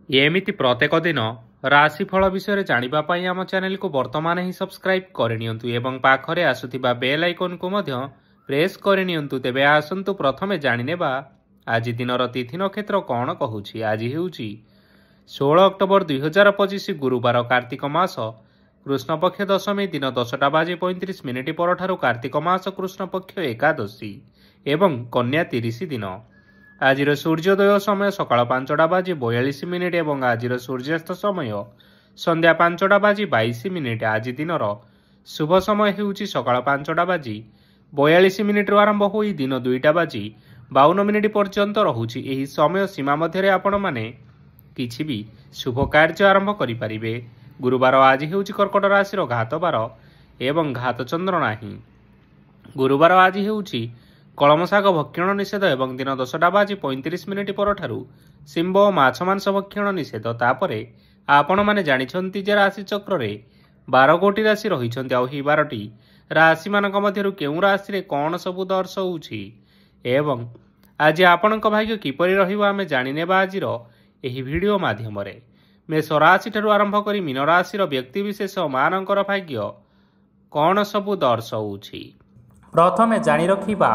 ଏମିତି ପ୍ରତ୍ୟେକ ଦିନ ରାଶିଫଳ ବିଷୟରେ ଜାଣିବା ପାଇଁ ଆମ ଚ୍ୟାନେଲକୁ ବର୍ତ୍ତମାନ ହିଁ ସବସ୍କ୍ରାଇବ୍ କରିନିଅନ୍ତୁ ଏବଂ ପାଖରେ ଆସୁଥିବା ବେଲ୍ ଆଇକନକୁ ମଧ୍ୟ ପ୍ରେସ୍ କରିନିଅନ୍ତୁ। ତେବେ ଆସନ୍ତୁ ପ୍ରଥମେ ଜାଣିନେବା ଆଜି ଦିନର ତିଥି ନକ୍ଷତ୍ର କ'ଣ କହୁଛି। ଆଜି ହେଉଛି 16 ଅକ୍ଟୋବର 2025 ଗୁରୁବାର, କାର୍ତ୍ତିକ ମାସ କୃଷ୍ଣପକ୍ଷ ଦଶମୀ ଦିନ 10:35 ପରଠାରୁ କାର୍ତ୍ତିକ ମାସ କୃଷ୍ଣପକ୍ଷ ଏକାଦଶୀ ଏବଂ କନ୍ୟା 30 ଦିନ। ଆଜିର ସୂର୍ଯ୍ୟୋଦୟ ସମୟ ସକାଳ 5:42 ଏବଂ ଆଜିର ସୂର୍ଯ୍ୟାସ୍ତ ସମୟ ସନ୍ଧ୍ୟା 5:22। ଆଜି ଦିନର ଶୁଭ ସମୟ ହେଉଛି ସକାଳ 5:42 ଆରମ୍ଭ ହୋଇ ଦିନ 2:52 ପର୍ଯ୍ୟନ୍ତ ରହୁଛି। ଏହି ସମୟ ସୀମା ମଧ୍ୟରେ ଆପଣମାନେ କିଛି ବି ଶୁଭ କାର୍ଯ୍ୟ ଆରମ୍ଭ କରିପାରିବେ। ଗୁରୁବାର ଆଜି ହେଉଛି କର୍କଟ ରାଶିର ଘାତବାର ଏବଂ ଘାତଚନ୍ଦ୍ର ନାହିଁ। ଗୁରୁବାର ଆଜି ହେଉଛି କଳମ ଶାଗ ଭକ୍ଷଣ ନିଷେଧ ଏବଂ ଦିନ 10:35 ପରଠାରୁ ଶିମ୍ବ ଓ ମାଛ ମାଂସ ଭକ୍ଷଣ ନିଷେଧ। ତାପରେ ଆପଣମାନେ ଜାଣିଛନ୍ତି ଯେ ରାଶିଚକ୍ରରେ 12 ଗୋଟି ରାଶି ରହିଛନ୍ତି। ଆଉ ଏହି 12ଟି ରାଶିମାନଙ୍କ ମଧ୍ୟରୁ କେଉଁ ରାଶିରେ କ'ଣ ସବୁ ଦର୍ଶାଉଛି ଏବଂ ଆଜି ଆପଣଙ୍କ ଭାଗ୍ୟ କିପରି ରହିବ ଆମେ ଜାଣିନେବା ଆଜିର ଏହି ଭିଡ଼ିଓ ମାଧ୍ୟମରେ। ମେଷ ରାଶିଠାରୁ ଆରମ୍ଭ କରି ମୀନ ରାଶିର ବ୍ୟକ୍ତିବିଶେଷ ମାନଙ୍କର ଭାଗ୍ୟ କ'ଣ ସବୁ ଦର୍ଶାଉଛି। ପ୍ରଥମେ ଜାଣି ରଖିବା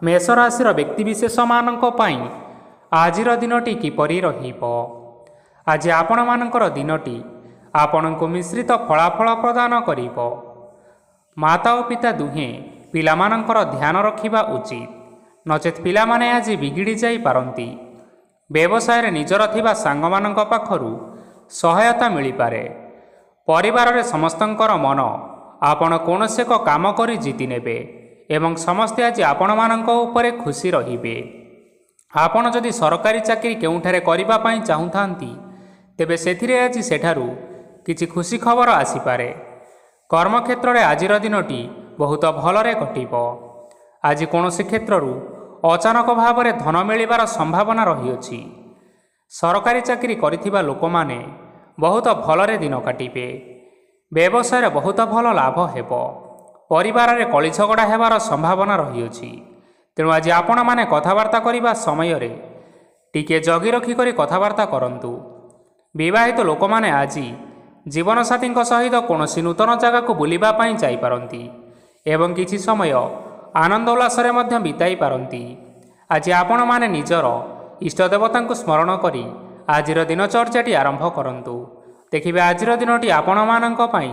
ମେଷ ରାଶିର ବ୍ୟକ୍ତିବିଶେଷମାନଙ୍କ ପାଇଁ ଆଜିର ଦିନଟି କିପରି ରହିବ। ଆଜି ଆପଣମାନଙ୍କର ଦିନଟି ଆପଣଙ୍କୁ ମିଶ୍ରିତ ଫଳାଫଳ ପ୍ରଦାନ କରିବ। ମାତା ଓ ପିତା ଦୁହେଁ ପିଲାମାନଙ୍କର ଧ୍ୟାନ ରଖିବା ଉଚିତ, ନଚେତ୍ ପିଲାମାନେ ଆଜି ବିଗିଡ଼ି ଯାଇପାରନ୍ତି। ବ୍ୟବସାୟରେ ନିଜର ଥିବା ସାଙ୍ଗମାନଙ୍କ ପାଖରୁ ସହାୟତା ମିଳିପାରେ। ପରିବାରରେ ସମସ୍ତଙ୍କର ମନ ଆପଣ କୌଣସି ଏକ କାମ କରି ଜିତି ନେବେ ଏବଂ ସମସ୍ତେ ଆଜି ଆପଣମାନଙ୍କ ଉପରେ ଖୁସି ରହିବେ। ଆପଣ ଯଦି ସରକାରୀ ଚାକିରି କେଉଁଠାରେ କରିବା ପାଇଁ ଚାହୁଁଥାନ୍ତି ତେବେ ସେଥିରେ ଆଜି ସେଠାରୁ କିଛି ଖୁସି ଖବର ଆସିପାରେ। କର୍ମକ୍ଷେତ୍ରରେ ଆଜିର ଦିନଟି ବହୁତ ଭଲରେ କଟିବ। ଆଜି କୌଣସି କ୍ଷେତ୍ରରୁ ଅଚାନକ ଭାବରେ ଧନ ମିଳିବାର ସମ୍ଭାବନା ରହିଅଛି। ସରକାରୀ ଚାକିରି କରିଥିବା ଲୋକମାନେ ବହୁତ ଭଲରେ ଦିନ କାଟିବେ। ବ୍ୟବସାୟରେ ବହୁତ ଭଲ ଲାଭ ହେବ। ପରିବାରରେ କଳି ଝଗଡ଼ା ହେବାର ସମ୍ଭାବନା ରହିଅଛି। ତେଣୁ ଆଜି ଆପଣମାନେ କଥାବାର୍ତ୍ତା କରିବା ସମୟରେ ଟିକିଏ ଜଗି ରଖିକରି କଥାବାର୍ତ୍ତା କରନ୍ତୁ। ବିବାହିତ ଲୋକମାନେ ଆଜି ଜୀବନସାଥୀଙ୍କ ସହିତ କୌଣସି ନୂତନ ଜାଗାକୁ ବୁଲିବା ପାଇଁ ଯାଇପାରନ୍ତି ଏବଂ କିଛି ସମୟ ଆନନ୍ଦ ଉଲ୍ଲାସରେ ମଧ୍ୟ ବିତାଇ ପାରନ୍ତି। ଆଜି ଆପଣମାନେ ନିଜର ଇଷ୍ଟଦେବତାଙ୍କୁ ସ୍ମରଣ କରି ଆଜିର ଦିନଚର୍ଯ୍ୟାଟି ଆରମ୍ଭ କରନ୍ତୁ। ଦେଖିବେ ଆଜିର ଦିନଟି ଆପଣମାନଙ୍କ ପାଇଁ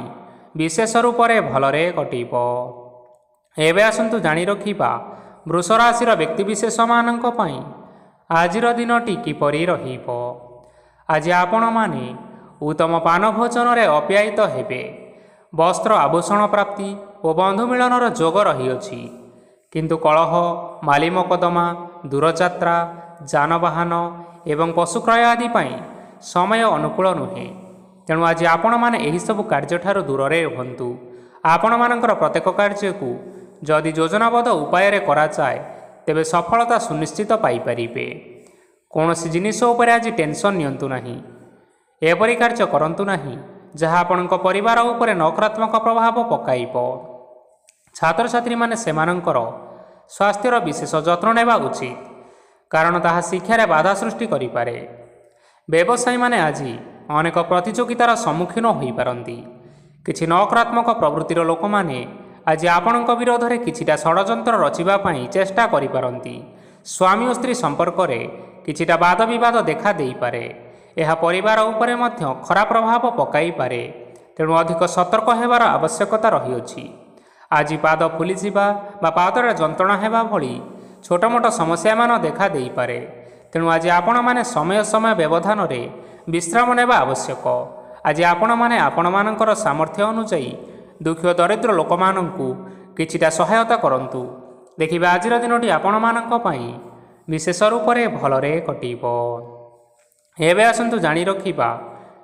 ବିଶେଷ ରୂପରେ ଭଲରେ କଟିବ। ଏବେ ଆସନ୍ତୁ ଜାଣି ରଖିବା ବୃଷ ରାଶିର ବ୍ୟକ୍ତିବିଶେଷମାନଙ୍କ ପାଇଁ ଆଜିର ଦିନଟି କିପରି ରହିବ। ଆଜି ଆପଣମାନେ ଉତ୍ତମ ପାନ ଭୋଜନରେ ଅପ୍ୟାୟିତ ହେବେ। ବସ୍ତ୍ର ଆଭୂଷଣ ପ୍ରାପ୍ତି ଓ ବନ୍ଧୁ ମିଳନର ଯୋଗ ରହିଅଛି। କିନ୍ତୁ କଳହ, ମାଲି ମକଦ୍ଦମା, ଦୂରଯାତ୍ରା, ଯାନବାହନ ଏବଂ ପଶୁକ୍ରୟ ଆଦି ପାଇଁ ସମୟ ଅନୁକୂଳ ନୁହେଁ। ତେଣୁ ଆଜି ଆପଣମାନେ ଏହିସବୁ କାର୍ଯ୍ୟଠାରୁ ଦୂରରେ ରୁହନ୍ତୁ। ଆପଣମାନଙ୍କର ପ୍ରତ୍ୟେକ କାର୍ଯ୍ୟକୁ ଯଦି ଯୋଜନାବଦ୍ଧ ଉପାୟରେ କରାଯାଏ ତେବେ ସଫଳତା ସୁନିଶ୍ଚିତ ପାଇପାରିବେ। କୌଣସି ଜିନିଷ ଉପରେ ଆଜି ଟେନସନ୍ ନିଅନ୍ତୁ ନାହିଁ। ଏପରି କାର୍ଯ୍ୟ କରନ୍ତୁ ନାହିଁ ଯାହା ଆପଣଙ୍କ ପରିବାର ଉପରେ ନକାରାତ୍ମକ ପ୍ରଭାବ ପକାଇବ। ଛାତ୍ରଛାତ୍ରୀମାନେ ସେମାନଙ୍କର ସ୍ୱାସ୍ଥ୍ୟର ବିଶେଷ ଯତ୍ନ ନେବା ଉଚିତ, କାରଣ ତାହା ଶିକ୍ଷାରେ ବାଧା ସୃଷ୍ଟି କରିପାରେ। ବ୍ୟବସାୟୀମାନେ ଆଜି ଅନେକ ପ୍ରତିଯୋଗିତାର ସମ୍ମୁଖୀନ ହୋଇପାରନ୍ତି। କିଛି ନକାରାତ୍ମକ ପ୍ରବୃତ୍ତିର ଲୋକମାନେ ଆଜି ଆପଣଙ୍କ ବିରୋଧରେ କିଛିଟା ଷଡ଼ଯନ୍ତ୍ର ରଚିବା ପାଇଁ ଚେଷ୍ଟା କରିପାରନ୍ତି। ସ୍ୱାମୀ ଓ ସ୍ତ୍ରୀ ସମ୍ପର୍କରେ କିଛିଟା ବାଦ ବିବାଦ ଦେଖା ଦେଇପାରେ। ଏହା ପରିବାର ଉପରେ ମଧ୍ୟ ଖରାପ ପ୍ରଭାବ ପକାଇପାରେ। ତେଣୁ ଅଧିକ ସତର୍କ ହେବାର ଆବଶ୍ୟକତା ରହିଅଛି। ଆଜି ପାଦ ଫୁଲିଯିବା ବା ପାଦରେ ଯନ୍ତ୍ରଣା ହେବା ଭଳି ଛୋଟମୋଟ ସମସ୍ୟାମାନ ଦେଖା ଦେଇପାରେ। ତେଣୁ ଆଜି ଆପଣମାନେ ସମୟ ସମୟ ବ୍ୟବଧାନରେ ବିଶ୍ରାମ ନେବା ଆବଶ୍ୟକ। ଆଜି ଆପଣମାନେ ଆପଣମାନଙ୍କର ସାମର୍ଥ୍ୟ ଅନୁଯାୟୀ ଦୁଃଖୀ ଓ ଦରିଦ୍ର ଲୋକମାନଙ୍କୁ କିଛିଟା ସହାୟତା କରନ୍ତୁ। ଦେଖିବେ ଆଜିର ଦିନଟି ଆପଣମାନଙ୍କ ପାଇଁ ବିଶେଷ ରୂପରେ ଭଲରେ କଟିବ। ଏବେ ଆସନ୍ତୁ ଜାଣି ରଖିବା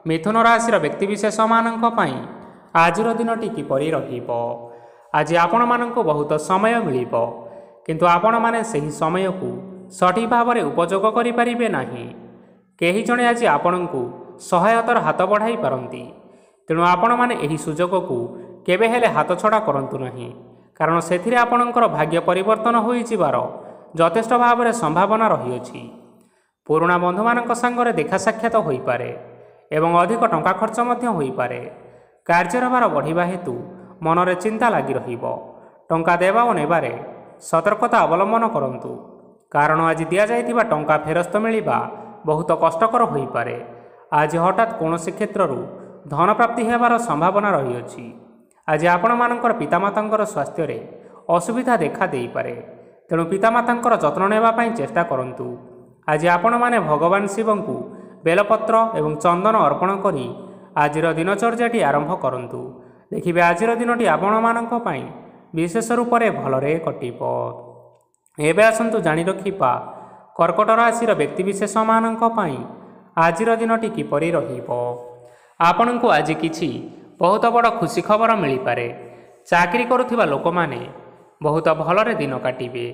ମିଥୁନ ରାଶିର ବ୍ୟକ୍ତିବିଶେଷମାନଙ୍କ ପାଇଁ ଆଜିର ଦିନଟି କିପରି ରହିବ। ଆଜି ଆପଣମାନଙ୍କୁ ବହୁତ ସମୟ ମିଳିବ, କିନ୍ତୁ ଆପଣମାନେ ସେହି ସମୟକୁ ସଠିକ୍ ଭାବରେ ଉପଯୋଗ କରିପାରିବେ ନାହିଁ। କେହି ଜଣେ ଆଜି ଆପଣଙ୍କୁ ସହାୟତାର ହାତ ବଢ଼ାଇ ପାରନ୍ତି। ତେଣୁ ଆପଣମାନେ ଏହି ସୁଯୋଗକୁ କେବେ ହେଲେ ହାତଛଡ଼ା କରନ୍ତୁ ନାହିଁ, କାରଣ ସେଥିରେ ଆପଣଙ୍କର ଭାଗ୍ୟ ପରିବର୍ତ୍ତନ ହୋଇଯିବାର ଯଥେଷ୍ଟ ଭାବରେ ସମ୍ଭାବନା ରହିଅଛି। ପୁରୁଣା ବନ୍ଧୁମାନଙ୍କ ସାଙ୍ଗରେ ଦେଖା ସାକ୍ଷାତ ହୋଇପାରେ ଏବଂ ଅଧିକ ଟଙ୍କା ଖର୍ଚ୍ଚ ମଧ୍ୟ ହୋଇପାରେ। କାର୍ଯ୍ୟର ଭାର ବଢ଼ିବା ହେତୁ ମନରେ ଚିନ୍ତା ଲାଗି ରହିବ। ଟଙ୍କା ଦେବା ଓ ନେବାରେ ସତର୍କତା ଅବଲମ୍ବନ କରନ୍ତୁ, କାରଣ ଆଜି ଦିଆଯାଇଥିବା ଟଙ୍କା ଫେରସ୍ତ ମିଳିବା ବହୁତ କଷ୍ଟକର ହୋଇପାରେ। ଆଜି ହଠାତ୍ କୌଣସି କ୍ଷେତ୍ରରୁ ଧନ ପ୍ରାପ୍ତି ହେବାର ସମ୍ଭାବନା ରହିଅଛି। ଆଜି ଆପଣମାନଙ୍କର ପିତାମାତାଙ୍କର ସ୍ୱାସ୍ଥ୍ୟରେ ଅସୁବିଧା ଦେଖା ଦେଇପାରେ, ତେଣୁ ପିତାମାତାଙ୍କର ଯତ୍ନ ନେବା ପାଇଁ ଚେଷ୍ଟା କରନ୍ତୁ। ଆଜି ଆପଣମାନେ ଭଗବାନ ଶିବଙ୍କୁ ବେଲପତ୍ର ଏବଂ ଚନ୍ଦନ ଅର୍ପଣ କରି ଆଜିର ଦିନଚର୍ଯ୍ୟାଟି ଆରମ୍ଭ କରନ୍ତୁ। ଦେଖିବେ ଆଜିର ଦିନଟି ଆପଣମାନଙ୍କ ପାଇଁ ବିଶେଷ ରୂପରେ ଭଲରେ କଟିବ। ଏବେ ଆସନ୍ତୁ ଜାଣି ରଖିବା କର୍କଟ ରାଶିର ବ୍ୟକ୍ତିବିଶେଷମାନଙ୍କ ପାଇଁ ଆଜିର ଦିନଟି କିପରି ରହିବ। ଆପଣଙ୍କୁ ଆଜି କିଛି ବହୁତ ବଡ଼ ଖୁସି ଖବର ମିଳିପାରେ। ଚାକିରି କରୁଥିବା ଲୋକମାନେ ବହୁତ ଭଲରେ ଦିନ କାଟିବେ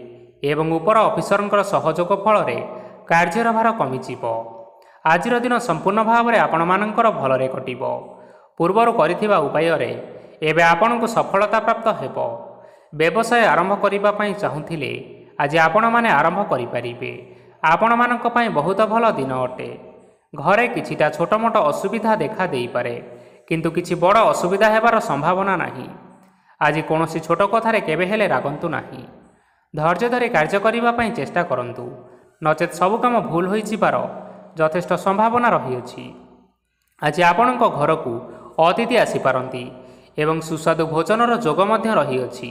ଏବଂ ଉପର ଅଫିସରଙ୍କର ସହଯୋଗ ଫଳରେ କାର୍ଯ୍ୟର ଭାର କମିଯିବ। ଆଜିର ଦିନ ସମ୍ପୂର୍ଣ୍ଣ ଭାବରେ ଆପଣମାନଙ୍କର ଭଲରେ କଟିବ। ପୂର୍ବରୁ କରିଥିବା ଉପାୟରେ ଏବେ ଆପଣଙ୍କୁ ସଫଳତା ପ୍ରାପ୍ତ ହେବ। ବ୍ୟବସାୟ ଆରମ୍ଭ କରିବା ପାଇଁ ଚାହୁଁଥିଲେ ଆଜି ଆପଣମାନେ ଆରମ୍ଭ କରିପାରିବେ। ଆପଣମାନଙ୍କ ପାଇଁ ବହୁତ ଭଲ ଦିନ ଅଟେ। ଘରେ କିଛିଟା ଛୋଟମୋଟ ଅସୁବିଧା ଦେଖା ଦେଇପାରେ, କିନ୍ତୁ କିଛି ବଡ଼ ଅସୁବିଧା ହେବାର ସମ୍ଭାବନା ନାହିଁ। ଆଜି କୌଣସି ଛୋଟ କଥାରେ କେବେ ହେଲେ ରାଗନ୍ତୁ ନାହିଁ। ଧୈର୍ଯ୍ୟ ଧରି କାର୍ଯ୍ୟ କରିବା ପାଇଁ ଚେଷ୍ଟା କରନ୍ତୁ, ନଚେତ୍ ସବୁ କାମ ଭୁଲ ହୋଇଯିବାର ଯଥେଷ୍ଟ ସମ୍ଭାବନା ରହିଅଛି। ଆଜି ଆପଣଙ୍କ ଘରକୁ ଅତିଥି ଆସିପାରନ୍ତି ଏବଂ ସୁସ୍ୱାଦୁ ଭୋଜନର ଯୋଗ ମଧ୍ୟ ରହିଅଛି।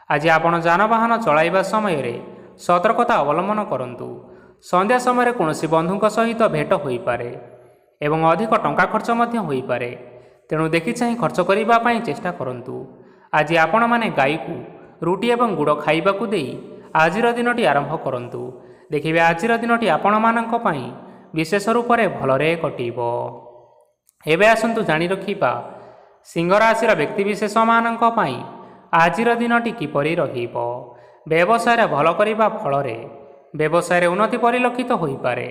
ଆଜି ଆପଣ ଯାନବାହନ ଚଳାଇବା ସମୟରେ ସତର୍କତା ଅବଲମ୍ବନ କରନ୍ତୁ। ସନ୍ଧ୍ୟା ସମୟରେ କୌଣସି ବନ୍ଧୁଙ୍କ ସହିତ ଭେଟ ହୋଇପାରେ ଏବଂ ଅଧିକ ଟଙ୍କା ଖର୍ଚ୍ଚ ମଧ୍ୟ ହୋଇପାରେ, ତେଣୁ ଦେଖିଚାହିଁ ଖର୍ଚ୍ଚ କରିବା ପାଇଁ ଚେଷ୍ଟା କରନ୍ତୁ। ଆଜି ଆପଣମାନେ ଗାଈକୁ ରୁଟି ଏବଂ ଗୁଡ଼ ଖାଇବାକୁ ଦେଇ ଆଜିର ଦିନଟି ଆରମ୍ଭ କରନ୍ତୁ। ଦେଖିବେ ଆଜିର ଦିନଟି ଆପଣମାନଙ୍କ ପାଇଁ ବିଶେଷ ରୂପରେ ଭଲରେ କଟିବ। ଏବେ ଆସନ୍ତୁ ଜାଣି ରଖିବା ସିଂହ ରାଶିର ବ୍ୟକ୍ତିବିଶେଷମାନଙ୍କ ପାଇଁ ଆଜିର ଦିନଟି କିପରି ରହିବ। ବ୍ୟବସାୟରେ ଭଲ କରିବା ଫଳରେ ବ୍ୟବସାୟରେ ଉନ୍ନତି ପରିଲକ୍ଷିତ ହୋଇପାରେ।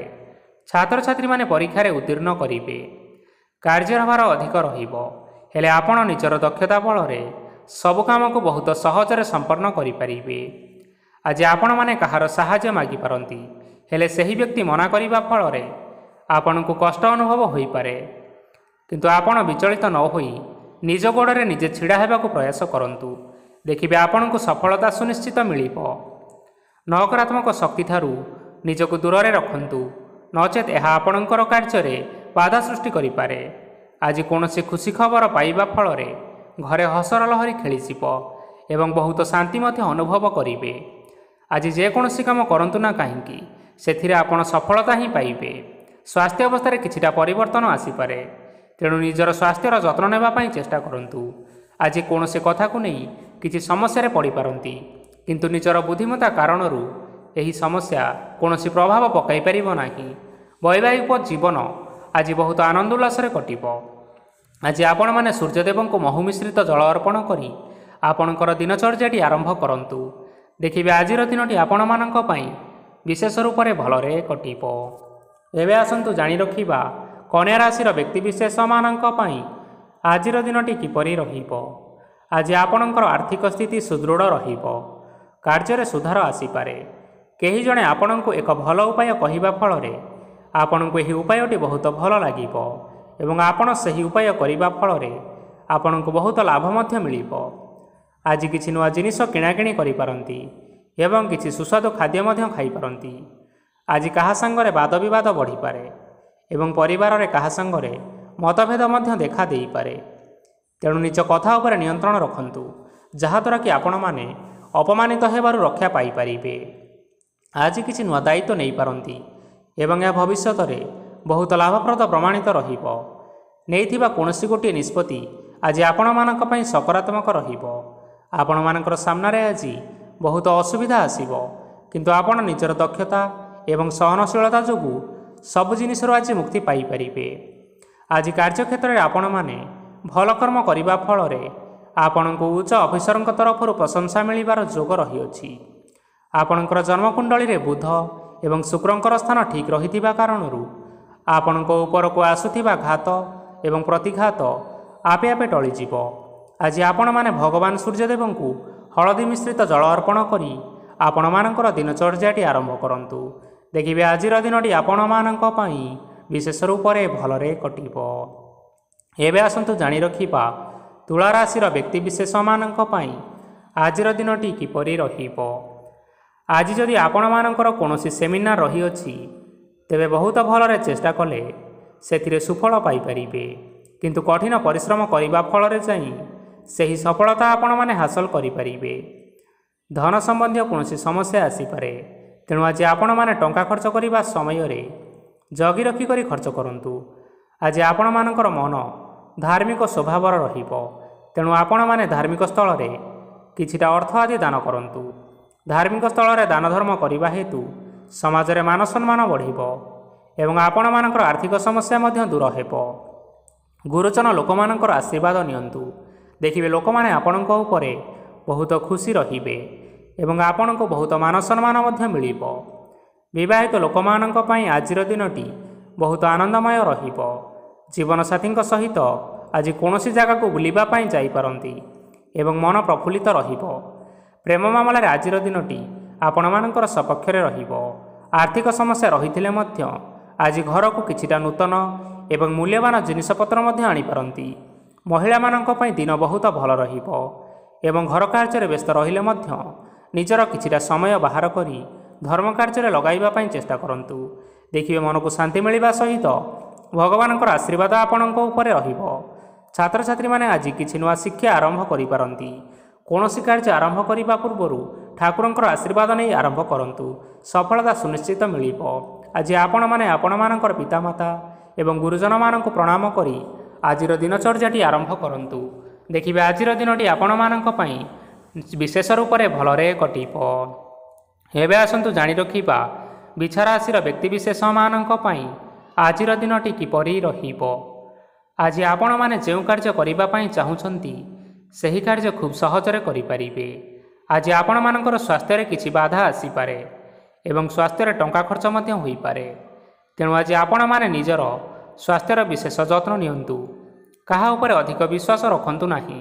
ଛାତ୍ରଛାତ୍ରୀମାନେ ପରୀକ୍ଷାରେ ଉତ୍ତୀର୍ଣ୍ଣ କରିବେ। କାର୍ଯ୍ୟର ଭାର ଅଧିକ ରହିବ, ହେଲେ ଆପଣ ନିଜର ଦକ୍ଷତା ବଳରେ ସବୁ କାମକୁ ବହୁତ ସହଜରେ ସମ୍ପନ୍ନ କରିପାରିବେ। ଆଜି ଆପଣମାନେ କାହାର ସାହାଯ୍ୟ ମାଗିପାରନ୍ତି, ହେଲେ ସେହି ବ୍ୟକ୍ତି ମନା କରିବା ଫଳରେ ଆପଣଙ୍କୁ କଷ୍ଟ ଅନୁଭବ ହୋଇପାରେ, କିନ୍ତୁ ଆପଣ ବିଚଳିତ ନ ହୋଇ ନିଜ ଗୋଡ଼ରେ ନିଜେ ଛିଡ଼ା ହେବାକୁ ପ୍ରୟାସ କରନ୍ତୁ। ଦେଖିବେ ଆପଣଙ୍କୁ ସଫଳତା ସୁନିଶ୍ଚିତ ମିଳିବ। ନକାରାତ୍ମକ ଶକ୍ତିଠାରୁ ନିଜକୁ ଦୂରରେ ରଖନ୍ତୁ, ନଚେତ୍ ଏହା ଆପଣଙ୍କର କାର୍ଯ୍ୟରେ ବାଧା ସୃଷ୍ଟି କରିପାରେ। ଆଜି କୌଣସି ଖୁସି ଖବର ପାଇବା ଫଳରେ ଘରେ ହସର ଲହରୀ ଖେଳିଯିବ ଏବଂ ବହୁତ ଶାନ୍ତି ମଧ୍ୟ ଅନୁଭବ କରିବେ। ଆଜି ଯେକୌଣସି କାମ କରନ୍ତୁ ନା କାହିଁକି, ସେଥିରେ ଆପଣ ସଫଳତା ହିଁ ପାଇବେ। ସ୍ୱାସ୍ଥ୍ୟ ଅବସ୍ଥାରେ କିଛିଟା ପରିବର୍ତ୍ତନ ଆସିପାରେ, ତେଣୁ ନିଜର ସ୍ୱାସ୍ଥ୍ୟର ଯତ୍ନ ନେବା ପାଇଁ ଚେଷ୍ଟା କରନ୍ତୁ। ଆଜି କୌଣସି କଥାକୁ ନେଇ କିଛି ସମସ୍ୟାରେ ପଡ଼ିପାରନ୍ତି, କିନ୍ତୁ ନିଜର ବୁଦ୍ଧିମତ୍ତା କାରଣରୁ ଏହି ସମସ୍ୟା କୌଣସି ପ୍ରଭାବ ପକାଇ ପାରିବ ନାହିଁ। ବୈବାହିକ ଜୀବନ ଆଜି ବହୁତ ଆନନ୍ଦ ଉଲ୍ଲାସରେ କଟିବ। ଆଜି ଆପଣମାନେ ସୂର୍ଯ୍ୟଦେବଙ୍କୁ ମହୁ ମିଶ୍ରିତ ଜଳ ଅର୍ପଣ କରି ଆପଣଙ୍କର ଦିନଚର୍ଯ୍ୟାଟି ଆରମ୍ଭ କରନ୍ତୁ। ଦେଖିବେ ଆଜିର ଦିନଟି ଆପଣମାନଙ୍କ ପାଇଁ ବିଶେଷ ରୂପରେ ଭଲରେ କଟିବ। ଏବେ ଆସନ୍ତୁ ଜାଣି ରଖିବା କନ୍ୟା ରାଶିର ବ୍ୟକ୍ତିବିଶେଷମାନଙ୍କ ପାଇଁ ଆଜିର ଦିନଟି କିପରି ରହିବ। ଆଜି ଆପଣଙ୍କର ଆର୍ଥିକ ସ୍ଥିତି ସୁଦୃଢ଼ ରହିବ। କାର୍ଯ୍ୟରେ ସୁଧାର ଆସିପାରେ। କେହି ଜଣେ ଆପଣଙ୍କୁ ଏକ ଭଲ ଉପାୟ କହିବା ଫଳରେ ଆପଣଙ୍କୁ ଏହି ଉପାୟଟି ବହୁତ ଭଲ ଲାଗିବ ଏବଂ ଆପଣ ସେହି ଉପାୟ କରିବା ଫଳରେ ଆପଣଙ୍କୁ ବହୁତ ଲାଭ ମଧ୍ୟ ମିଳିବ। ଆଜି କିଛି ନୂଆ ଜିନିଷ କିଣାକିଣି କରିପାରନ୍ତି ଏବଂ କିଛି ସୁସ୍ୱାଦୁ ଖାଦ୍ୟ ମଧ୍ୟ ଖାଇପାରନ୍ତି। ଆଜି କାହା ସାଙ୍ଗରେ ବାଦ ବିବାଦ ବଢ଼ିପାରେ ଏବଂ ପରିବାରରେ କାହା ସାଙ୍ଗରେ ମତଭେଦ ମଧ୍ୟ ଦେଖା ଦେଇପାରେ, ତେଣୁ ନିଜ କଥା ଉପରେ ନିୟନ୍ତ୍ରଣ ରଖନ୍ତୁ, ଯାହାଦ୍ୱାରା କି ଆପଣମାନେ ଅପମାନିତ ହେବାରୁ ରକ୍ଷା ପାଇପାରିବେ। ଆଜି କିଛି ନୂଆ ଦାୟିତ୍ୱ ନେଇପାରନ୍ତି ଏବଂ ଏହା ଭବିଷ୍ୟତରେ ବହୁତ ଲାଭପ୍ରଦ ପ୍ରମାଣିତ ରହିବ। ନେଇଥିବା କୌଣସି ଗୋଟିଏ ନିଷ୍ପତ୍ତି ଆଜି ଆପଣମାନଙ୍କ ପାଇଁ ସକାରାତ୍ମକ ରହିବ। ଆପଣମାନଙ୍କର ସାମ୍ନାରେ ଆଜି ବହୁତ ଅସୁବିଧା ଆସିବ, କିନ୍ତୁ ଆପଣ ନିଜର ଦକ୍ଷତା ଏବଂ ସହନଶୀଳତା ଯୋଗୁଁ ସବୁ ଜିନିଷରୁ ଆଜି ମୁକ୍ତି ପାଇପାରିବେ। ଆଜି କାର୍ଯ୍ୟକ୍ଷେତ୍ରରେ ଆପଣମାନେ ଭଲ କର୍ମ କରିବା ଫଳରେ ଆପଣଙ୍କୁ ଉଚ୍ଚ ଅଫିସରଙ୍କ ତରଫରୁ ପ୍ରଶଂସା ମିଳିବାର ଯୋଗ ରହିଅଛି। ଆପଣଙ୍କର ଜନ୍ମକୁଣ୍ଡଳୀରେ ବୁଧ ଏବଂ ଶୁକ୍ରଙ୍କର ସ୍ଥାନ ଠିକ୍ ରହିଥିବା କାରଣରୁ ଆପଣଙ୍କ ଉପରକୁ ଆସୁଥିବା ଘାତ ଏବଂ ପ୍ରତିଘାତ ଆପେ ଆପେ ଟଳିଯିବ। ଆଜି ଆପଣମାନେ ଭଗବାନ ସୂର୍ଯ୍ୟଦେବଙ୍କୁ ହଳଦୀ ମିଶ୍ରିତ ଜଳ ଅର୍ପଣ କରି ଆପଣମାନଙ୍କର ଦିନଚର୍ଯ୍ୟାଟି ଆରମ୍ଭ କରନ୍ତୁ। ଦେଖିବେ ଆଜିର ଦିନଟି ଆପଣମାନଙ୍କ ପାଇଁ ବିଶେଷ ରୂପରେ ଭଲରେ କଟିବ। ଏବେ ଆସନ୍ତୁ ଜାଣି ରଖିବା ତୁଳା ରାଶିର ବ୍ୟକ୍ତିବିଶେଷମାନଙ୍କ ପାଇଁ ଆଜିର ଦିନଟି କିପରି ରହିବ। ଆଜି ଯଦି ଆପଣମାନଙ୍କର କୌଣସି ସେମିନାର ରହିଅଛି ତେବେ ବହୁତ ଭଲରେ ଚେଷ୍ଟା କଲେ ସେଥିରେ ସୁଫଳ ପାଇପାରିବେ, କିନ୍ତୁ କଠିନ ପରିଶ୍ରମ କରିବା ଫଳରେ ଯାଇ ସେହି ସଫଳତା ଆପଣମାନେ ହାସଲ କରିପାରିବେ। ଧନ ସମ୍ବନ୍ଧୀୟ କୌଣସି ସମସ୍ୟା ଆସିପାରେ, ତେଣୁ ଆଜି ଆପଣମାନେ ଟଙ୍କା ଖର୍ଚ୍ଚ କରିବା ସମୟରେ ଜଗି ରଖି କରି ଖର୍ଚ୍ଚ କରନ୍ତୁ। ଆଜି ଆପଣମାନଙ୍କର ମନ ଧାର୍ମିକ ସ୍ୱଭାବର ରହିବ, ତେଣୁ ଆପଣମାନେ ଧାର୍ମିକ ସ୍ଥଳରେ କିଛିଟା ଅର୍ଥ ଆଦି ଦାନ କରନ୍ତୁ। ଧାର୍ମିକ ସ୍ଥଳରେ ଦାନ ଧର୍ମ କରିବା ହେତୁ ସମାଜରେ ମାନ ସମ୍ମାନ ବଢ଼ିବ ଏବଂ ଆପଣମାନଙ୍କର ଆର୍ଥିକ ସମସ୍ୟା ମଧ୍ୟ ଦୂର ହେବ। ଗୁରୁଜନ ଲୋକମାନଙ୍କର ଆଶୀର୍ବାଦ ନିଅନ୍ତୁ। ଦେଖିବେ ଲୋକମାନେ ଆପଣଙ୍କ ଉପରେ ବହୁତ ଖୁସି ରହିବେ ଏବଂ ଆପଣଙ୍କୁ ବହୁତ ମାନ ସମ୍ମାନ ମଧ୍ୟ ମିଳିବ। ବିବାହିତ ଲୋକମାନଙ୍କ ପାଇଁ ଆଜିର ଦିନଟି ବହୁତ ଆନନ୍ଦମୟ ରହିବ। ଜୀବନସାଥୀଙ୍କ ସହିତ ଆଜି କୌଣସି ଜାଗାକୁ ବୁଲିବା ପାଇଁ ଯାଇପାରନ୍ତି ଏବଂ ମନ ପ୍ରଫୁଲ୍ଲିତ ରହିବ। ପ୍ରେମ ମାମଲାରେ ଆଜିର ଦିନଟି ଆପଣମାନଙ୍କର ସପକ୍ଷରେ ରହିବ। ଆର୍ଥିକ ସମସ୍ୟା ରହିଥିଲେ ମଧ୍ୟ ଆଜି ଘରକୁ କିଛିଟା ନୂତନ ଏବଂ ମୂଲ୍ୟବାନ ଜିନିଷପତ୍ର ମଧ୍ୟ ଆଣିପାରନ୍ତି। ମହିଳାମାନଙ୍କ ପାଇଁ ଦିନ ବହୁତ ଭଲ ରହିବ ଏବଂ ଘର କାର୍ଯ୍ୟରେ ବ୍ୟସ୍ତ ରହିଲେ ମଧ୍ୟ ନିଜର କିଛିଟା ସମୟ ବାହାର କରି ଧର୍ମ କାର୍ଯ୍ୟରେ ଲଗାଇବା ପାଇଁ ଚେଷ୍ଟା କରନ୍ତୁ। ଦେଖିବେ ମନକୁ ଶାନ୍ତି ମିଳିବା ସହିତ ଭଗବାନଙ୍କର ଆଶୀର୍ବାଦ ଆପଣଙ୍କ ଉପରେ ରହିବ। ଛାତ୍ରଛାତ୍ରୀମାନେ ଆଜି କିଛି ନୂଆ ଶିକ୍ଷା ଆରମ୍ଭ କରିପାରନ୍ତି। କୌଣସି କାର୍ଯ୍ୟ ଆରମ୍ଭ କରିବା ପୂର୍ବରୁ ଠାକୁରଙ୍କର ଆଶୀର୍ବାଦ ନେଇ ଆରମ୍ଭ କରନ୍ତୁ, ସଫଳତା ସୁନିଶ୍ଚିତ ମିଳିବ। ଆଜି ଆପଣମାନେ ଆପଣମାନଙ୍କର ପିତାମାତା ଏବଂ ଗୁରୁଜନମାନଙ୍କୁ ପ୍ରଣାମ କରି ଆଜିର ଦିନଚର୍ଯ୍ୟାଟି ଆରମ୍ଭ କରନ୍ତୁ। ଦେଖିବେ ଆଜିର ଦିନଟି ଆପଣମାନଙ୍କ ପାଇଁ ବିଶେଷ ରୂପରେ ଭଲରେ କଟିବ। ଏବେ ଆସନ୍ତୁ ଜାଣି ରଖିବା ବିଛା ରାଶିର ବ୍ୟକ୍ତିବିଶେଷମାନଙ୍କ ପାଇଁ ଆଜିର ଦିନଟି କିପରି ରହିବ। ଆଜି ଆପଣମାନେ ଯେଉଁ କାର୍ଯ୍ୟ କରିବା ପାଇଁ ଚାହୁଁଛନ୍ତି ସେହି କାର୍ଯ୍ୟ ଖୁବ୍ ସହଜରେ କରିପାରିବେ। ଆଜି ଆପଣମାନଙ୍କର ସ୍ୱାସ୍ଥ୍ୟରେ କିଛି ବାଧା ଆସିପାରେ ଏବଂ ସ୍ୱାସ୍ଥ୍ୟରେ ଟଙ୍କା ଖର୍ଚ୍ଚ ମଧ୍ୟ ହୋଇପାରେ, ତେଣୁ ଆଜି ଆପଣମାନେ ନିଜର ସ୍ୱାସ୍ଥ୍ୟର ବିଶେଷ ଯତ୍ନ ନିଅନ୍ତୁ। କାହା ଉପରେ ଅଧିକ ବିଶ୍ୱାସ ରଖନ୍ତୁ ନାହିଁ,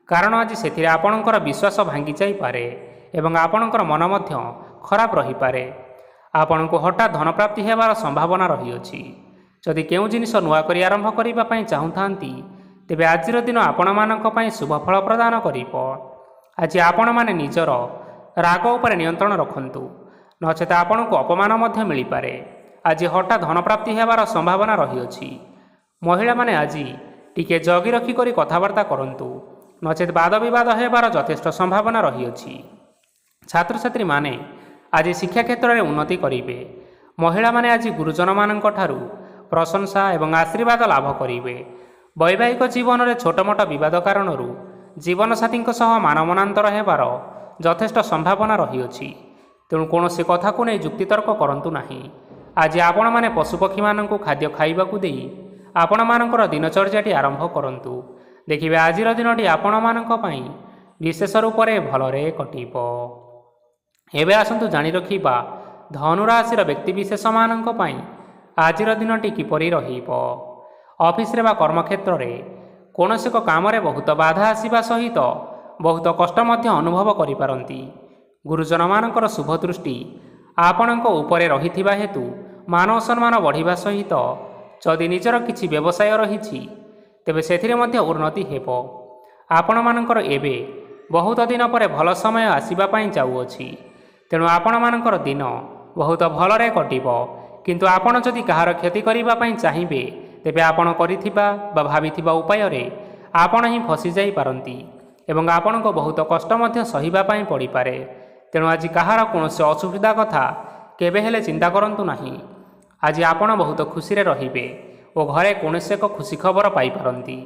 କାରଣ ଆଜି ସେଥିରେ ଆପଣଙ୍କର ବିଶ୍ୱାସ ଭାଙ୍ଗି ଯାଇପାରେ ଏବଂ ଆପଣଙ୍କର ମନ ମଧ୍ୟ ଖରାପ ରହିପାରେ। ଆପଣଙ୍କୁ ହଠାତ୍ ଧନପ୍ରାପ୍ତି ହେବାର ସମ୍ଭାବନା ରହିଅଛି। ଯଦି କେଉଁ ଜିନିଷ ନୂଆ କରି ଆରମ୍ଭ କରିବା ପାଇଁ ଚାହୁଁଥାନ୍ତି ତେବେ ଆଜିର ଦିନ ଆପଣମାନଙ୍କ ପାଇଁ ଶୁଭ ଫଳ ପ୍ରଦାନ କରିବ। ଆଜି ଆପଣମାନେ ନିଜର ରାଗ ଉପରେ ନିୟନ୍ତ୍ରଣ ରଖନ୍ତୁ, ନଚେତ ଆପଣଙ୍କୁ ଅପମାନ ମଧ୍ୟ ମିଳିପାରେ। ଆଜି ହଠାତ୍ ଧନପ୍ରାପ୍ତି ହେବାର ସମ୍ଭାବନା ରହିଅଛି। ମହିଳାମାନେ ଆଜି ଟିକେ ଜଗି ରଖି କରି କଥାବାର୍ତ୍ତା କରନ୍ତୁ, ନଚେତ ବାଦ ବିବାଦ ହେବାର ଯଥେଷ୍ଟ ସମ୍ଭାବନା ରହିଅଛି। ଛାତ୍ରଛାତ୍ରୀମାନେ ଆଜି ଶିକ୍ଷା କ୍ଷେତ୍ରରେ ଉନ୍ନତି କରିବେ। ମହିଳାମାନେ ଆଜି ଗୁରୁଜନମାନଙ୍କ ଠାରୁ ପ୍ରଶଂସା ଏବଂ ଆଶୀର୍ବାଦ ଲାଭ କରିବେ। ବୈବାହିକ ଜୀବନରେ ଛୋଟମୋଟ ବିବାଦ କାରଣରୁ ଜୀବନସାଥୀଙ୍କ ସହ ମାନମନାନ୍ତର ହେବାର ଯଥେଷ୍ଟ ସମ୍ଭାବନା ରହିଅଛି, ତେଣୁ କୌଣସି କଥାକୁ ନେଇ ଯୁକ୍ତିତର୍କ କରନ୍ତୁ ନାହିଁ। ଆଜି ଆପଣମାନେ ପଶୁପକ୍ଷୀମାନଙ୍କୁ ଖାଦ୍ୟ ଖାଇବାକୁ ଦେଇ ଆପଣମାନଙ୍କର ଦିନଚର୍ଯ୍ୟାଟି ଆରମ୍ଭ କରନ୍ତୁ। ଦେଖିବେ ଆଜିର ଦିନଟି ଆପଣମାନଙ୍କ ପାଇଁ ବିଶେଷ ରୂପରେ ଭଲରେ କଟିବ। ଏବେ ଆସନ୍ତୁ ଜାଣି ରଖିବା ଧନୁରାଶିର ବ୍ୟକ୍ତିବିଶେଷମାନଙ୍କ ପାଇଁ ଆଜିର ଦିନଟି କିପରି ରହିବ। ଅଫିସରେ ବା କର୍ମକ୍ଷେତ୍ରରେ କୌଣସି ଏକ କାମରେ ବହୁତ ବାଧା ଆସିବା ସହିତ ବହୁତ କଷ୍ଟ ମଧ୍ୟ ଅନୁଭବ କରିପାରନ୍ତି। ଗୁରୁଜନମାନଙ୍କର ଶୁଭ ଦୃଷ୍ଟି ଆପଣଙ୍କ ଉପରେ ରହିଥିବା ହେତୁ ମାନ ସମ୍ମାନ ବଢ଼ିବା ସହିତ ଯଦି ନିଜର କିଛି ବ୍ୟବସାୟ ରହିଛି ତେବେ ସେଥିରେ ମଧ୍ୟ ଉନ୍ନତି ହେବ। ଆପଣମାନଙ୍କର ଏବେ ବହୁତ ଦିନ ପରେ ଭଲ ସମୟ ଆସିବା ପାଇଁ ଯାଉଅଛି, ତେଣୁ ଆପଣମାନଙ୍କର ଦିନ ବହୁତ ଭଲରେ କଟିବ। କିନ୍ତୁ ଆପଣ ଯଦି କାହାର କ୍ଷତି କରିବା ପାଇଁ ଚାହିଁବେ ତେବେ ଆପଣ କରିଥିବା ବା ଭାବିଥିବା ଉପାୟରେ ଆପଣ ହିଁ ଫସିଯାଇପାରନ୍ତି ଏବଂ ଆପଣଙ୍କୁ ବହୁତ କଷ୍ଟ ମଧ୍ୟ ସହିବା ପାଇଁ ପଡ଼ିପାରେ। ତେଣୁ ଆଜି କାହାର କୌଣସି ଅସୁବିଧା କଥା କେବେ ହେଲେ ଚିନ୍ତା କରନ୍ତୁ ନାହିଁ। ଆଜି ଆପଣ ବହୁତ ଖୁସିରେ ରହିବେ ଓ ଘରେ କୌଣସି ଏକ ଖୁସି ଖବର ପାଇପାରନ୍ତି,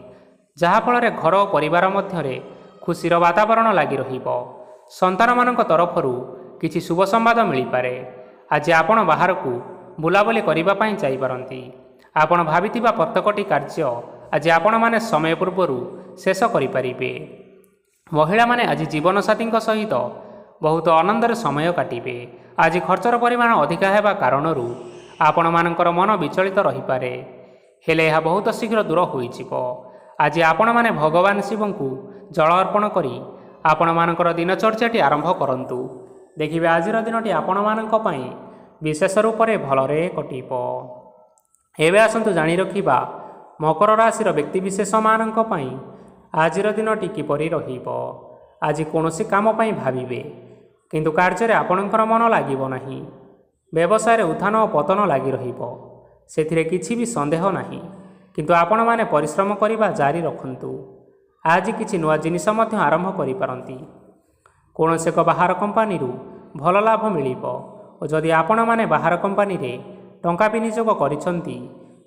ଯାହାଫଳରେ ଘର ଓ ପରିବାର ମଧ୍ୟରେ ଖୁସିର ବାତାବରଣ ଲାଗି ରହିବ। ସନ୍ତାନମାନଙ୍କ ତରଫରୁ କିଛି ଶୁଭ ସମ୍ବାଦ ମିଳିପାରେ। ଆଜି ଆପଣ ବାହାରକୁ ବୁଲାବୁଲି କରିବା ପାଇଁ ଯାଇପାରନ୍ତି। ଆପଣ ଭାବିଥିବା ପ୍ରତ୍ୟେକଟି କାର୍ଯ୍ୟ ଆଜି ଆପଣମାନେ ସମୟ ପୂର୍ବରୁ ଶେଷ କରିପାରିବେ। ମହିଳାମାନେ ଆଜି ଜୀବନସାଥୀଙ୍କ ସହିତ ବହୁତ ଆନନ୍ଦରେ ସମୟ କାଟିବେ। ଆଜି ଖର୍ଚ୍ଚର ପରିମାଣ ଅଧିକା ହେବା କାରଣରୁ ଆପଣମାନଙ୍କର ମନ ବିଚଳିତ ରହିପାରେ, ହେଲେ ଏହା ବହୁତ ଶୀଘ୍ର ଦୂର ହୋଇଯିବ। ଆଜି ଆପଣମାନେ ଭଗବାନ ଶିବଙ୍କୁ ଜଳ ଅର୍ପଣ କରି ଆପଣମାନଙ୍କର ଦିନଚର୍ଯ୍ୟାଟି ଆରମ୍ଭ କରନ୍ତୁ। ଦେଖିବେ ଆଜିର ଦିନଟି ଆପଣମାନଙ୍କ ପାଇଁ विशेष रूप से भलरे कटिब। एबे आसंतु जानि रखिबा मकर राशि व्यक्तिविशेष मानक पई आजिर दिनटी किपरि रहिब। आज कौनसी काम पई भाविबे किंतु कार्य आपणकर मन लागिब नाही। व्यवसाय उत्थान और पतन लगी रहिब, सेथिरे किछि भी संदेह नाही। किंतु आपण माने परिश्रम करिबा जारी रखंतु। आज किछि नुआ जिनिस मध्य आरंभ करि पारंती। कौनसी एक बाहर कंपानी भल लाभ मिलिब और जदि आपण माने बाहर कंपानी रे टंका विनियोग करिसंती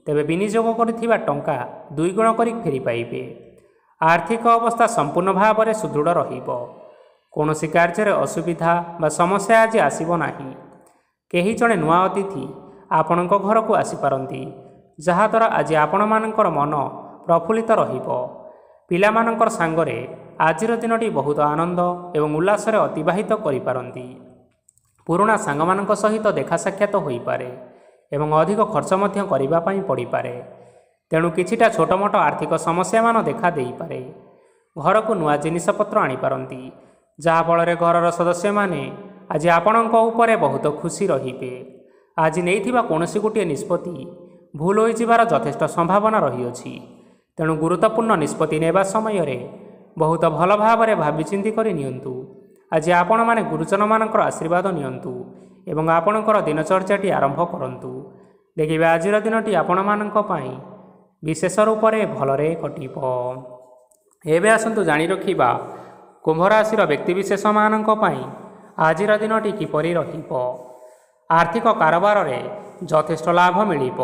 तेबे विनियोग करिथिबा टंका 2 गुण करी फेरी पाइबे। आर्थिक अवस्था संपूर्ण भाव में सुदृढ़ रहिब। कौनसी कार्य असुविधा बा समस्या आज आसीब नाही। केही जणे नुआ अतिथि आपणक घर को आसीपारती, जहाद्वारा आज आपण मानकर मन प्रफुल्लित रहिब। पिलामानकर सांगरे आजिर दिनटी बहुत आनंद एवं उल्लास अतिबाहित करिपारंती। पुराणा सांगमानक सहित देखा साक्षात होइपारे एवं अधिक खर्च मध्य करिबा पई पड़िपारे। तेणु किछिटा छोट मोट आर्थिक समस्या मान देखा देइपारे। घर को नुआ जिनिसपत्र आनीपारती, जहाँफल घरर सदस्य माने आज आपणक उपरे बहुत खुशी रहिबे। आज नैथिबा कौनसी गोटे निष्पत्ति भूल हो जिबार यथेष्ट संभावना रहिअछि। तेणु गुरुत्वपूर्ण निष्पत्ति नेबा समय रे बहुत भल भाव में भाविचिंती करि नियंतु। आज आपण माने गुरुजन मानकर आशीर्वाद नियंतु एवं आपणकर दिनचर्याटी आरंभ करंतु। देखिबे आजिर दिनटी आपण मानक पई विशेष रूप से भलरे कटिब। एबे आसंतु जानि रखिबा कुंभ राशि व्यक्तिविशेष मानक पई आजिर दिनटी किपरि रहिब। आर्थिक कारोबार रे यथेष्ट लाभ मिलिब।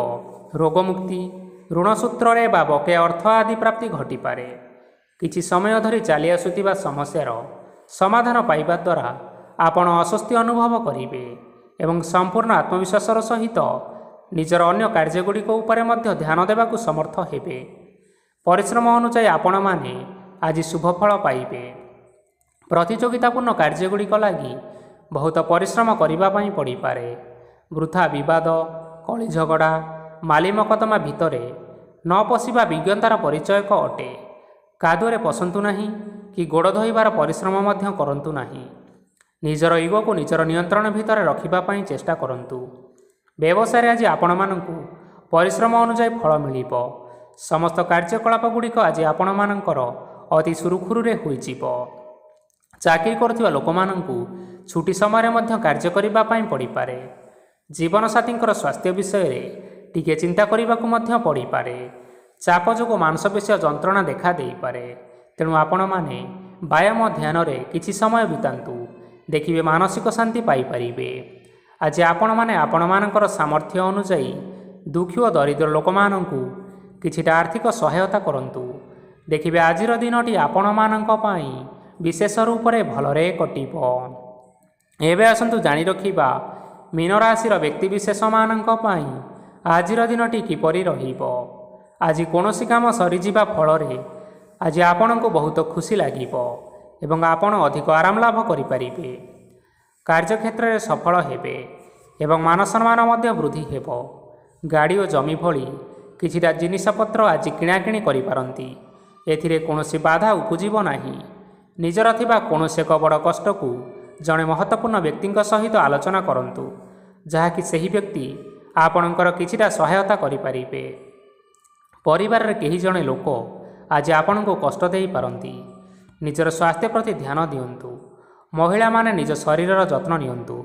रोगमुक्ति, ऋणसूत्र रे बा बके अर्थ आदि प्राप्ति घटिपारे। किछि समय धरी चली आसुथिबा समस्यार समाधान पाइबा द्वारा आपण अस्वस्ति अनुभव करिवे एवं संपूर्ण आत्मविश्वासर सहित निजर अन्य कार्यगुड़िक उपरे मध्य ध्यान देवाकू समर्थ हेबे। परिश्रम अनुसार आपण माने आज शुभ फल पाइबे। प्रतियोगितापूर्ण कार्यगुड़िक लगी बहुत परिश्रम करिबा पई पड़िपारे। वृथा विवाद, कली झगड़ा, माली मकदमा भितरे न पशिबा विज्ञतार परिचयक अटे। कादुरे पसंतु नाही कि गोड़ धोइबार परिश्रम मध्य करंतु नाही। निजर इगो को निजर नियंत्रण भितर रखिबा पई चेष्टा करंतु। व्यवसाय आज आपण मानकु परिश्रम अनुसार फल मिलिब। समस्त कार्यकलाप गुड़िक आज आपण मानकर अति सुरुखुरुरे होइजिब। चाकरी करुथिबा लोक मानकु छुट्टी समय मध्य कार्य करिबा पई पड़िपारे। जीवन साथींकर स्वास्थ्य विषय रे टिके चिंता करिबाकू मध्य पड़िपारे। चाप जोगु मांसपेशीय जंत्रणा देखा देइपारे। तेणु आपण माने व्यायाम ध्यान रे किछि समय बितांतु। देखिबे मानसिक शांति पाई परिबे। आज आपण माने आपण मानकर सामर्थ्य अनुसार दुखी और दरिद्र लोक मानकु किछिटा आर्थिक सहायता करंतु। देखिबे आजिर दिनटी आपण मानक पई विशेष रूप से भलरे कटिब। एबे आसंतु जानि रखिबा मीन राशि व्यक्तिविशेष मानक पई आजिर दिनटी किपरि रहिब। आज कौनसी काम सरीजिबा फलरे आज आपणको बहुत खुशी लागिब एवं आपण अधिक आराम लाभ करिपारिबे। कार्यक्षेत्र में सफल हेबे एवं मान सम्मान मध्य वृद्धि हेब। गाड़ी और जमी भली किछिटा जिनिसपत्र आज किणाकिणी करिपारंती। एथिरे कौनसी बाधा उपजिब नाही। निजर थिबा कौनसी एक बड़ कष्ट को जड़े महत्वपूर्ण व्यक्ति सहित आलोचना करंतु, जहाँकि सही व्यक्ति आपणकर किछिटा सहायता करिपारिबे। परिवार रे केही जणे लोक आज आपण को कष्ट दे पारंती। निजर स्वास्थ्य प्रति ध्यान दियंतु। महिला माने निज शरीरर जत्न नियंतु।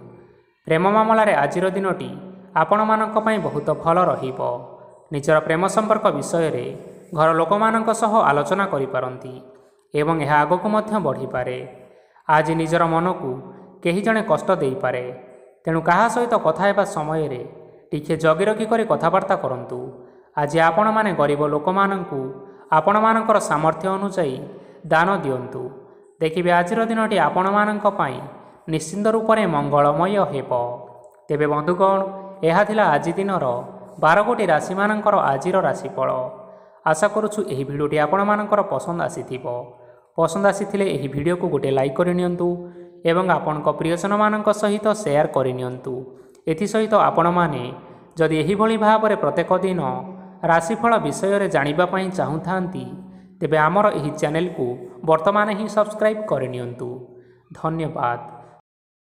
प्रेम मामलार आजिर दिनटी आपण मानक पई बहुत भल रहिब। निजर प्रेम संपर्क विषय रे घर लोक मानक सह आलोचना करि पारंती एवं यह आगक मध्य बढ़ी पारे। आज निजर मन को केही जणे कष्ट दे पारे। तेणु कहा सहित कथा हेबा समय रे टिके जगी रखी करी कथबार्ता करंतु। आज आपण माने गरीब लोक मानकु आपण मानकर सामर्थ्य अनुसार दान दियंतु। देखिबे आजिर दिनटी आपण मानक पई निश्चिंत रूप से मंगलमय हेब। तेबे बंधुगण, यह थिला आज दिनर 12 गोटी राशि मानकर आजिर राशिफल। आशा करुछु एही भिडियोटी आपण मानकर पसंद आसीथिबो। पसंद आसीथिले एही भिडियो को गोटे लाइक करि नियंतु एवं आपनक प्रियजन मानक सहित शेयर करि नियंतु। एथि सहित आपण माने जदि एही भली भाबरे प्रत्येक दिन राशिफल विषय रे जानिबा पई चाहुथांती तेबे आमर एही चैनल को वर्तमान ही सब्सक्राइब करि नियंतु। धन्यवाद।